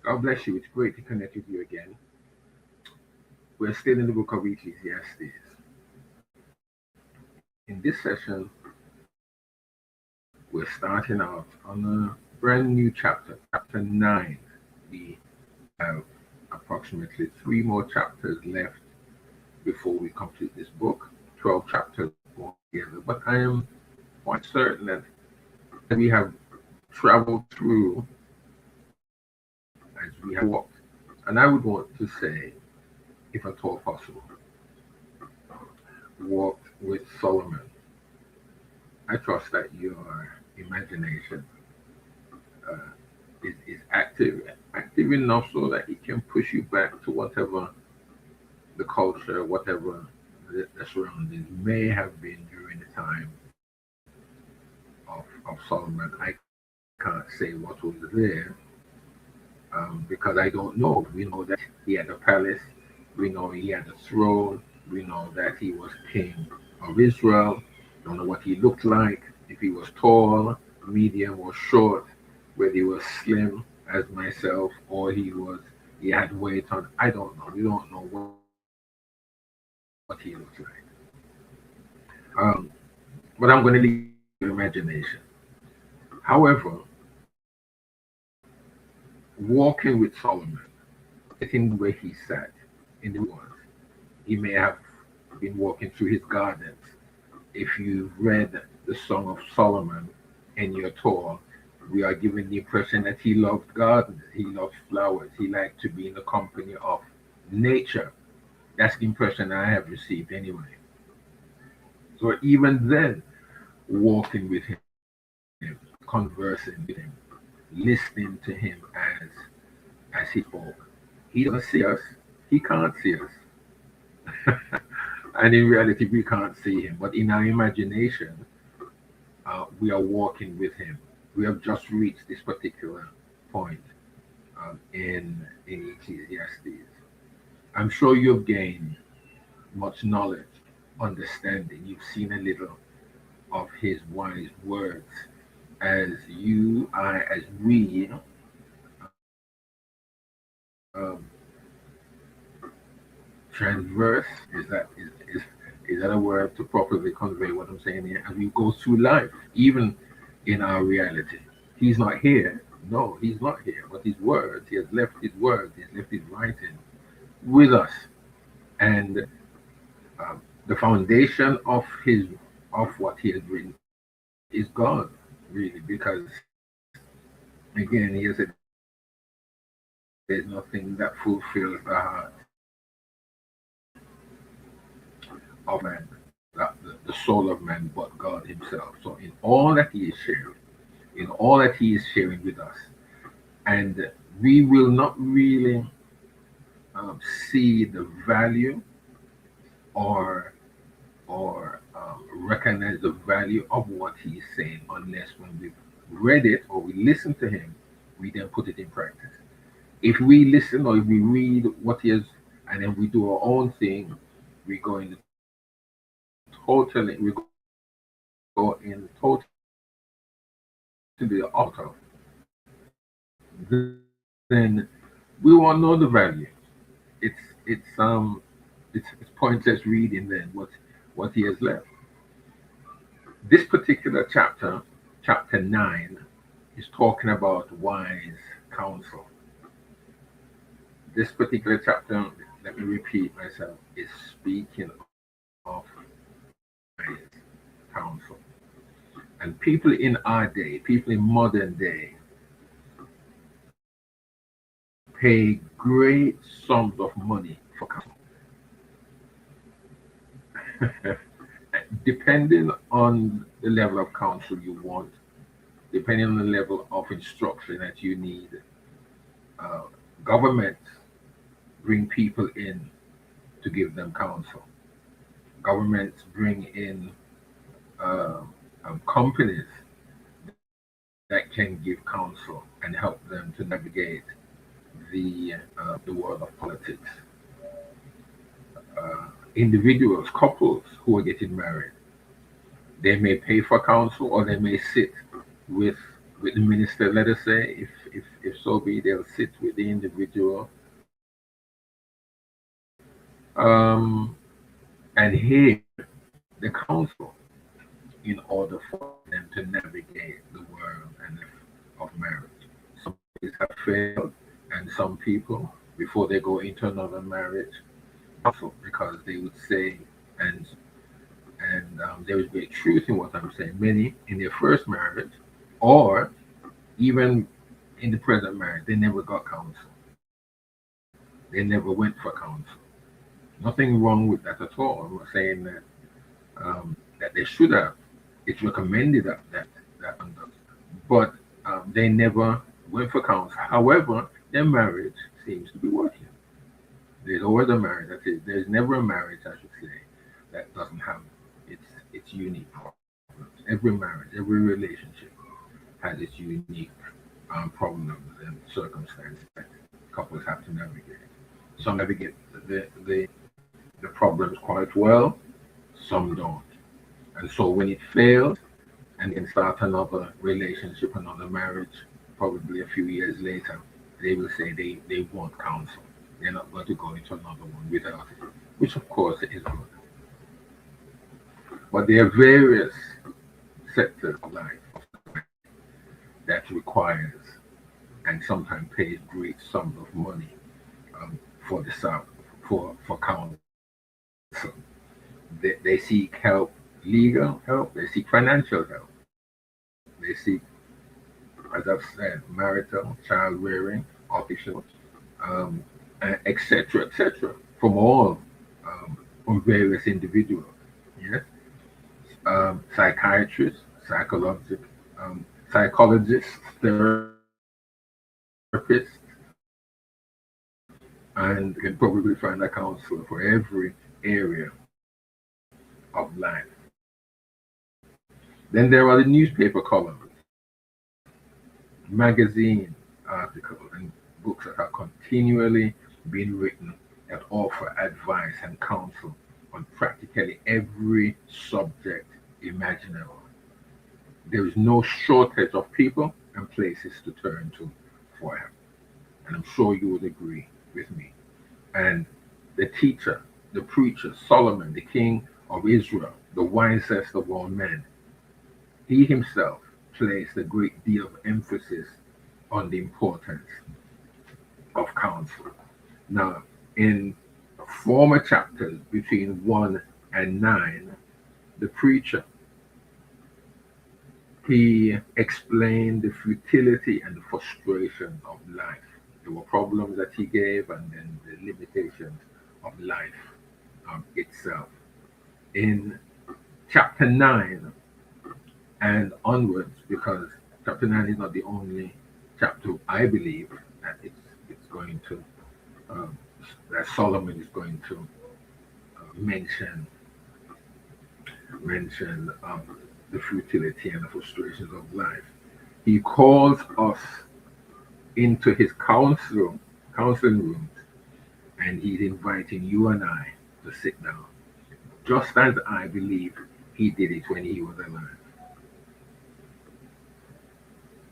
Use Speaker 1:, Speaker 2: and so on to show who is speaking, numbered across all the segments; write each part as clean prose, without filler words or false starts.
Speaker 1: God bless you. It's great to connect with you again. We're still in the book of Ecclesiastes. In this session, we're starting out on a brand new chapter, chapter 9. We have approximately 3 more chapters left before we complete this book. 12 chapters altogether. But I am quite certain that we have traveled through as we have walked. And I would want to say, if at all possible, walked with Solomon. I trust that your imagination is active enough so that it can push you back to whatever the culture, whatever the surroundings may have been during the time of Solomon. I can't say what was there because I don't know. We know that he had a palace, we know he had a throne, we know that he was king of Israel. Don't know what he looked like, if he was tall, medium, or short, whether he was slim as myself or he had weight on. I don't know. We don't know what he looked like. Um, but I'm going to leave your imagination. However, walking with Solomon, sitting where he sat in the woods, he may have been walking through his gardens. If you've read the Song of Solomon and you're tall, we are given the impression that he loved gardens, he loved flowers, he liked to be in the company of nature. That's the impression I have received anyway. So even then, walking with him, conversing with him, listening to him as he spoke. He doesn't see us, he can't see us. And in reality, we can't see him. But in our imagination, we are walking with him. We have just reached this particular point in Ecclesiastes. I'm sure you've gained much knowledge, understanding. You've seen a little of his wise words as we um, transverse. Is that a word to properly convey what I'm saying here? As we go through life, even in our reality, he's not here. No, he's not here. But his words, he has left his words, he has left his writing with us, and the foundation of what he has written is God, really, because again, he has said there's nothing that fulfills the heart of man, the soul of man, but God Himself. So in all that He is sharing, in all that He is sharing with us, and we will not really see the value or recognize the value of what He's saying unless when we've read it or we listen to Him, we then put it in practice. If we listen or if we read what He has and then we do our own thing, we go in we go in totally out, then we won't know the value. It's it's um it's pointless reading then what he has left. This particular chapter, chapter 9, is talking about wise counsel. This particular chapter, let me repeat myself, is speaking of wise counsel. And people in our day, people in modern day, pay great sums of money for counsel. Depending on the level of counsel you want, depending on the level of instruction that you need, uh, governments bring people in to give them counsel. Governments bring in uh, companies that can give counsel and help them to navigate the world of politics. Individuals, couples who are getting married, they may pay for counsel or they may sit with with the minister. Let us say, if if so be, they'll sit with the individual and hear the counsel in order for them to navigate the world and of marriage. Some marriages have failed, and some people, before they go into another marriage, counsel because they would say, and there is great truth in what I'm saying. Many in their first marriage, or even in the present marriage, they never got counsel. They never went for counsel. Nothing wrong with that at all. I'm not saying that they should have. It's recommended that conduct, but they never went for counsel. However, their marriage seems to be working. There's always a marriage that is. There's never a marriage, I should say, that doesn't have its unique problems. Every marriage, every relationship has its unique problems and circumstances that couples have to navigate. Some navigate the problems quite well, some don't. And so when it fails and then start another relationship, another marriage, probably a few years later, they will say they want counsel. They're not going to go into another one without it, which of course is good. But there are various sectors of life that requires and sometimes pays great sums of money for the for counsel. They seek help, legal help. They seek financial help. They seek, as I've said, marital, child rearing, official, um, etc., from all from various individuals. Yes, psychiatrists, psychologists, therapists, and you can probably find a counselor for every area of life. Then there are the newspaper columns, magazine articles, and books that are continually being written that offer advice and counsel on practically every subject imaginable. There is no shortage of people and places to turn to for help. And I'm sure you would agree with me. And the teacher, the preacher, Solomon, the king of Israel, the wisest of all men, he himself placed a great deal of emphasis on the importance of counsel. Now, in former chapters between 1 and 9, the preacher he explained the futility and the frustration of life. There were problems that he gave, and then the limitations of life itself. In chapter 9 and onwards, because chapter 9 is not the only chapter, I believe, that it's going to, that Solomon is going to mention the futility and the frustrations of life. He calls us into his counseling rooms, and he's inviting you and I to sit down, just as I believe he did it when he was alive.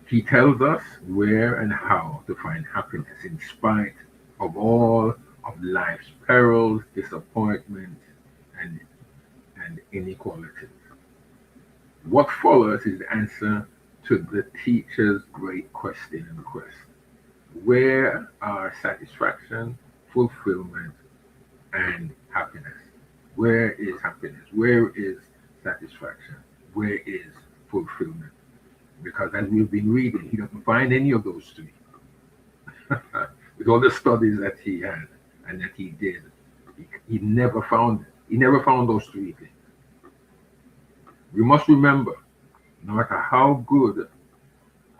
Speaker 1: He tells us where and how to find happiness in spite of all of life's perils, disappointments, and inequalities. What follows is the answer to the teacher's great question and quest. Where are satisfaction, fulfillment, and happiness? Where is happiness? Where is satisfaction? Where is fulfillment? Because as we've been reading, he doesn't find any of those three. With all the studies that he had and that he did, he never found those three things. We must remember, no matter how good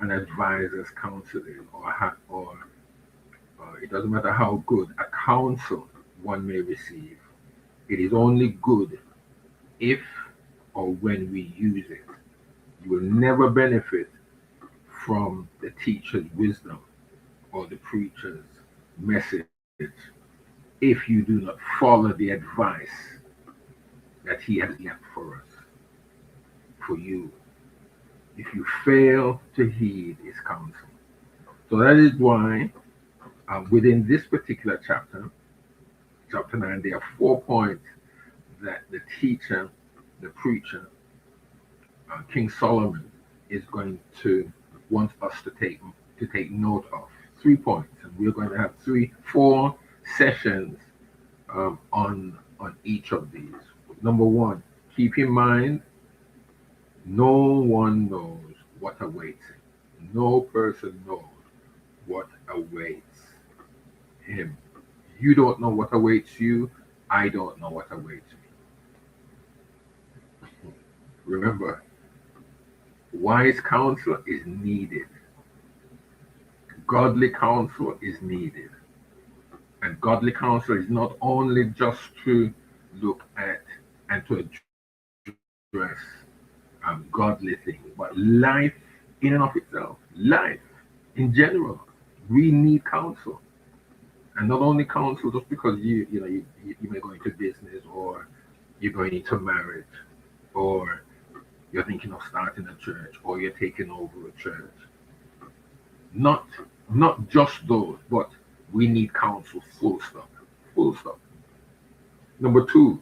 Speaker 1: an advisor's counsel is, or it doesn't matter how good a counsel one may receive, it is only good if or when we use it. You will never benefit from the teacher's wisdom or the preacher's message if you do not follow the advice that he has left for us, for you. If you fail to heed his counsel, So that is why within this particular chapter, chapter 9, there are 4 points that the teacher, the preacher, King Solomon, is going to want us to take note of. 3 points, and we're going to have 4 sessions on each of these. Number one, keep in mind, no one knows what awaits him. No person knows what awaits him. You don't know what awaits you. I don't know what awaits me. Remember, wise counsel is needed. Godly counsel is needed. And godly counsel is not only just to look at and to address godly things, but life in and of itself, life in general. We need counsel. And not only counsel just because you may go into business, or you're going into marriage, or you're thinking of starting a church, or you're taking over a church. Not not just those, but we need counsel, full stop. Full stop. Number two,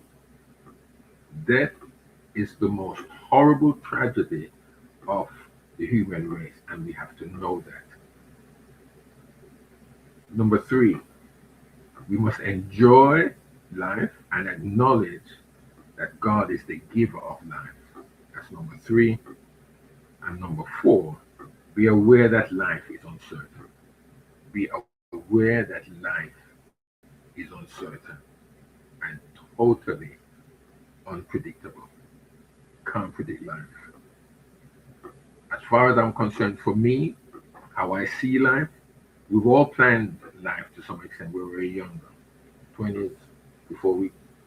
Speaker 1: death is the most horrible tragedy of the human race, and we have to know that. Number three, we must enjoy life and acknowledge that God is the giver of life. That's number three. And number four, be aware that life is uncertain. Be aware that life is uncertain and totally unpredictable. Can't predict life. As far as I'm concerned, for me, how I see life, we've all planned life to some extent when we were younger. 20s, before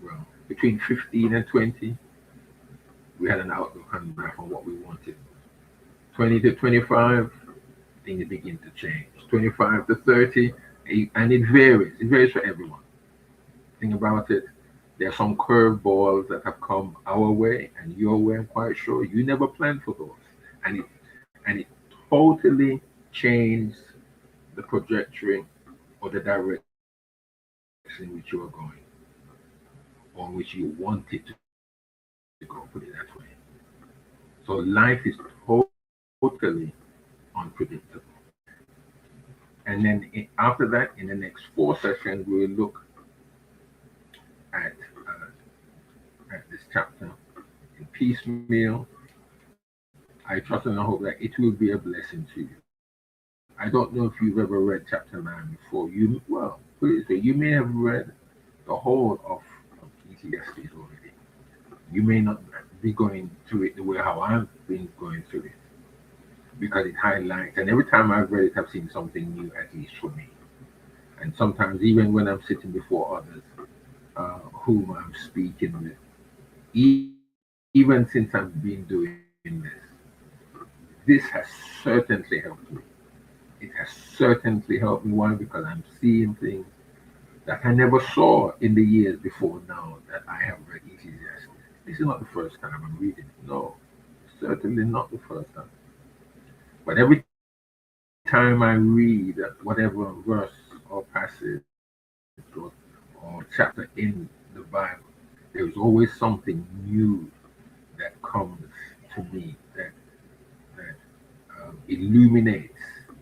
Speaker 1: well, between 15 and 20, we had an outlook on life on what we wanted. 20 to 25, things begin to change. 25 to 30, and it varies. It varies for everyone. Think about it. There are some curveballs that have come our way and your way. I'm quite sure you never planned for those, and it totally changed the trajectory or the direction in which you are going, or in which you wanted to go. Put it that way. So life is totally unpredictable. And then after that, in the next 4 sessions, we will look at this chapter in piecemeal. I trust and I hope that it will be a blessing to you. I don't know if you've ever read chapter 9 before. Put it this way, you may have read the whole of Ecclesiastes already. You may not be going through it the way how I've been going through it, because it highlights, and every time I've read it, I've seen something new, at least for me. And sometimes, even when I'm sitting before others whom I'm speaking with, even since I've been doing this has certainly helped me. It has certainly helped me. Why? Because I'm seeing things that I never saw in the years before now that I have read Ecclesiastes. This is not the first time I'm reading it. No, certainly not the first time. But every time I read whatever verse or passage or chapter in the Bible, there's always something new that comes to me that illuminates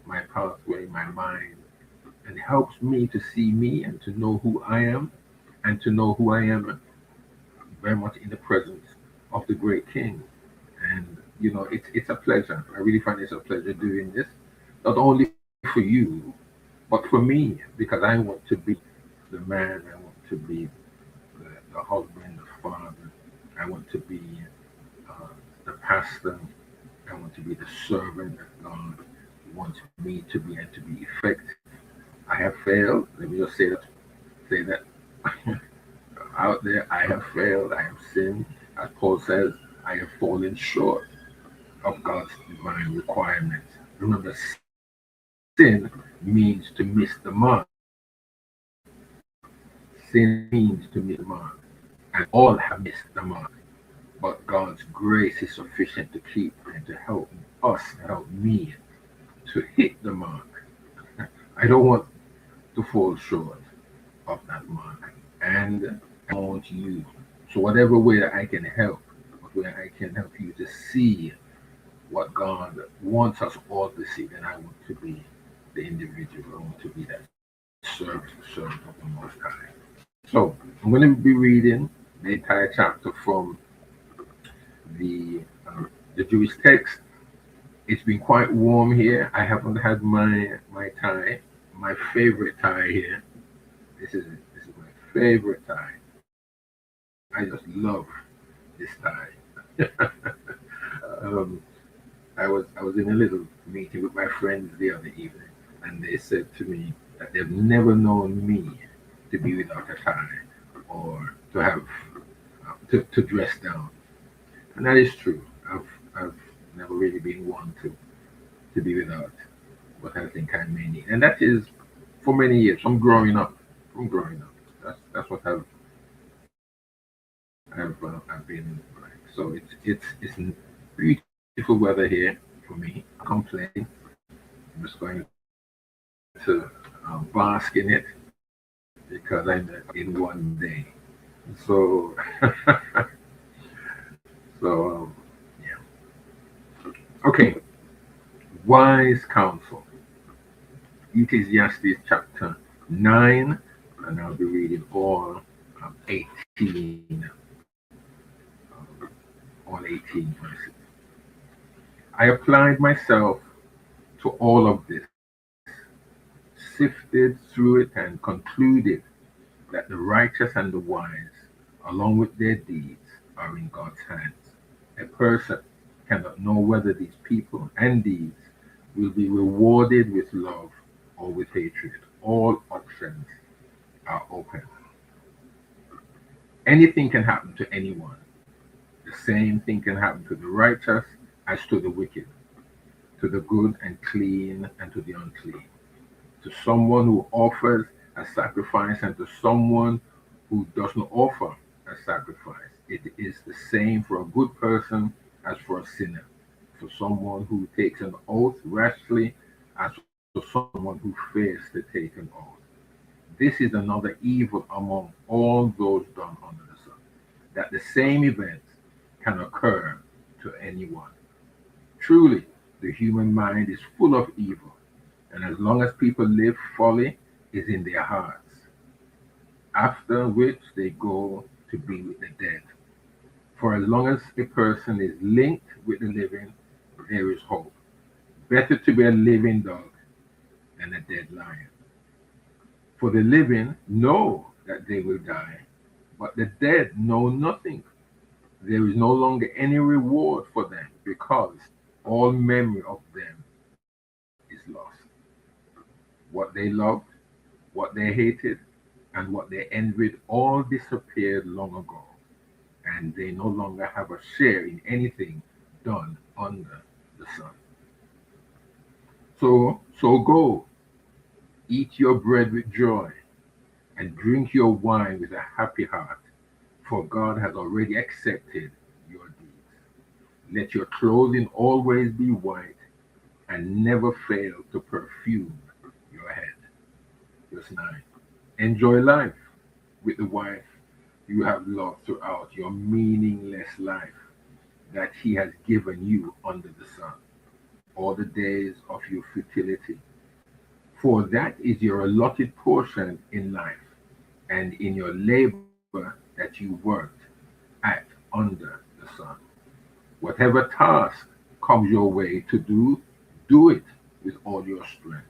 Speaker 1: my pathway, my mind, and helps me to see me and to know who I am, and to know who I am very much in the presence of the great King. And it's a pleasure. I really find it's a pleasure doing this, not only for you, but for me, because I want to be the man. I want to be the husband, the father. I want to be uh, the pastor. I want to be the servant that God wants me to be, and to be effective. I have failed. Let me just say that out there. I have failed. I have sinned. As Paul says, I have fallen short of God's divine requirements. Remember, sin means to miss the mark. Sin means to miss the mark. And all have missed the mark. But God's grace is sufficient to keep and to help us, help me to hit the mark. I don't want to fall short of that mark. And I want you. So whatever way that I can help, where I can help you to see what God wants us all to see, then I want to be the individual. I want to be that servant of the Most High. So I'm going to be reading the entire chapter from the uh, the Jewish text. It's been quite warm here. I haven't had my tie, my favorite tie here. This is my favorite tie. I just love this tie. um, I was in a little meeting with my friends the other evening, and they said to me that they've never known me to be without a tie or to have to dress down, and that is true. I've never really been one to be without what I think I may need, and that is for many years from growing up. From growing up, that's what I've been like. So it's beautiful weather here for me. I complain. I'm just going to bask in it because I'm in one day. So so yeah. Okay. Wise counsel. Ecclesiastes chapter 9, and I'll be reading all 18, all 18 verses. I applied myself to all of this, sifted through it, and concluded that the righteous and the wise, along with their deeds, are in God's hands. A person cannot know whether these people and deeds will be rewarded with love or with hatred. All options are open. Anything can happen to anyone. The same thing can happen to the righteous as to the wicked, to the good and clean and to the unclean, to someone who offers a sacrifice and to someone who doesn't offer a sacrifice. It is the same for a good person as for a sinner, for someone who takes an oath rashly as for someone who fails to take an oath. This is another evil among all those done under the sun, that the same events can occur to anyone. Truly, the human mind is full of evil, and as long as people live, folly is in their hearts, after which they go to be with the dead. For as long as a person is linked with the living, there is hope. Better to be a living dog than a dead lion. For the living know that they will die, but the dead know nothing. There is no longer any reward for them because all memory of them is lost. What they loved, what they hated, and what they envied all disappeared long ago, and they no longer have a share in anything done under the sun. So go, eat your bread with joy, and drink your wine with a happy heart, for God has already accepted your deeds. Let your clothing always be white, and never fail to perfume your head. Verse 9. Enjoy life with the wife you have loved throughout your meaningless life that He has given you under the sun, all the days of your fertility. For that is your allotted portion in life and in your labor that you worked at under the sun. Whatever task comes your way to do, do it with all your strength.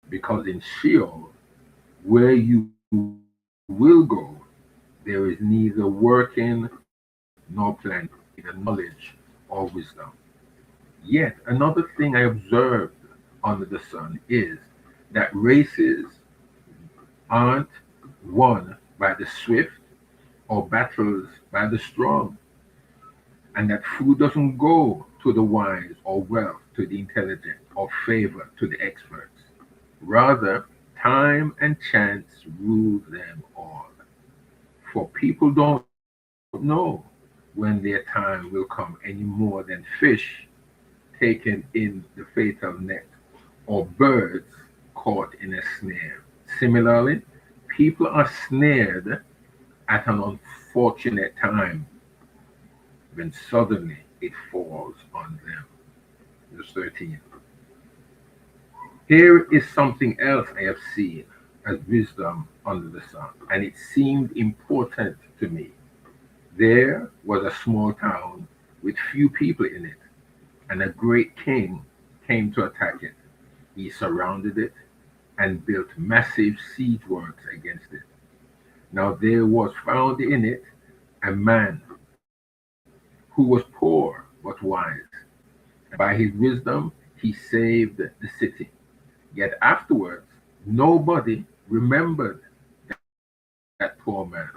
Speaker 1: Because in Sheol, where you will go, there is neither working nor planning, neither knowledge or wisdom. Yet another thing I observed under the sun is that races aren't won by the swift or battles by the strong, and that food doesn't go to the wise or wealth to the intelligent or favor to the experts. Rather, time and chance rule them all. For people don't know when their time will come any more than fish taken in the fatal net or birds caught in a snare. Similarly, people are snared at an unfortunate time when suddenly it falls on them. Verse 13. Here is something else I have seen as wisdom under the sun, and it seemed important to me. There was a small town with few people in it, and a great king came to attack it. He surrounded it and built massive siege works against it. Now there was found in it a man who was poor but wise. By his wisdom he saved the city. Yet afterwards nobody remembered that poor man.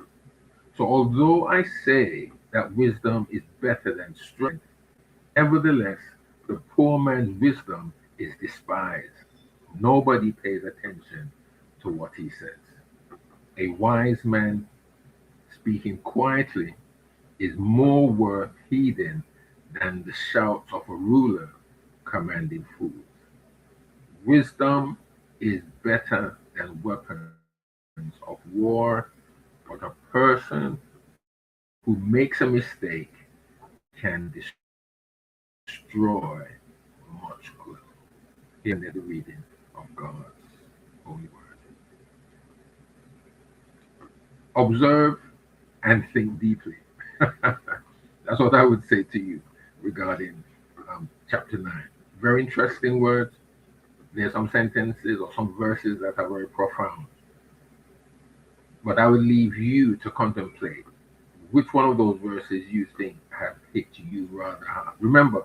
Speaker 1: So although I say that wisdom is better than strength, nevertheless the poor man's wisdom is despised. Nobody pays attention to what he says. A wise man speaking quietly is more worth heeding than the shouts of a ruler commanding fools. Wisdom is better than weapons of war, but a person who makes a mistake can destroy much good. Here is the reading of God's holy word. Observe and think deeply. That's what I would say to you regarding chapter 9. Very interesting words. There's some sentences or some verses that are very profound. But I would leave you to contemplate which one of those verses you think have hit you rather hard. Remember,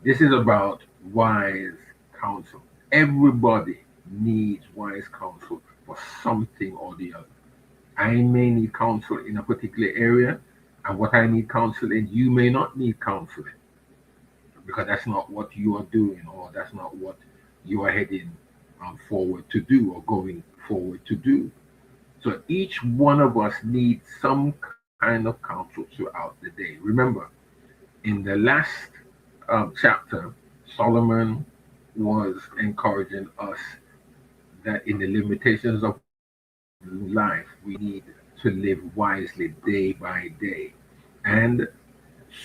Speaker 1: this is about wise counsel. Everybody needs wise counsel for something or the other. I may need counsel in a particular area, and what I need counsel in, you may not need counsel in, because that's not what you are doing, or that's not what you are heading forward to do, or going forward to do. So each one of us needs some kind of counsel throughout the day. Remember, in the last chapter, Solomon was encouraging us that in the limitations of life, we need to live wisely day by day. And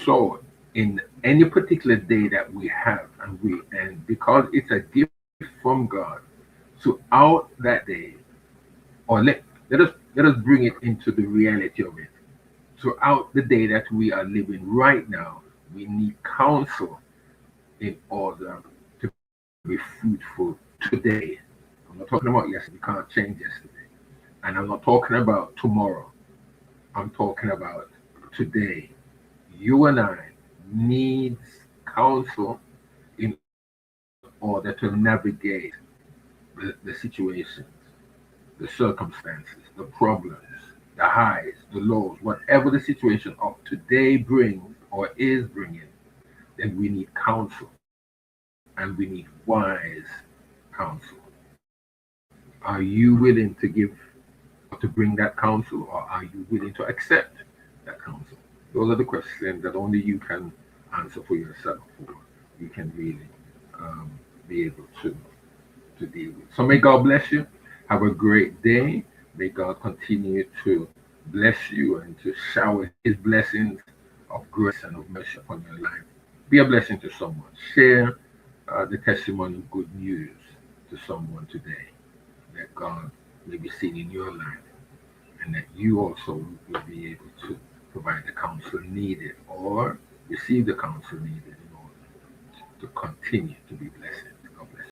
Speaker 1: so, in any particular day that we have, and because it's a gift from God, throughout that day, or let us bring it into the reality of it. Throughout the day that we are living right now, we need counsel in order to be fruitful today. I'm not talking about yesterday. You can't change yesterday. And I'm not talking about tomorrow. I'm talking about today. You and I need counsel in order to navigate the situations, the circumstances, the problems, the highs, the lows, whatever the situation of today brings or is bringing, then we need counsel, and we need wise counsel. Are you willing to give or to bring that counsel, or are you willing to accept that counsel? Those are the questions that only you can answer for yourself, or you can really be able to deal with. So may God bless you. Have a great day. May God continue to bless you and to shower his blessings of grace and of mercy upon your life. Be a blessing to someone. Share the testimony of good news to someone today, that God may be seen in your life, and that you also will be able to provide the counsel needed or receive the counsel needed in order to continue to be blessed.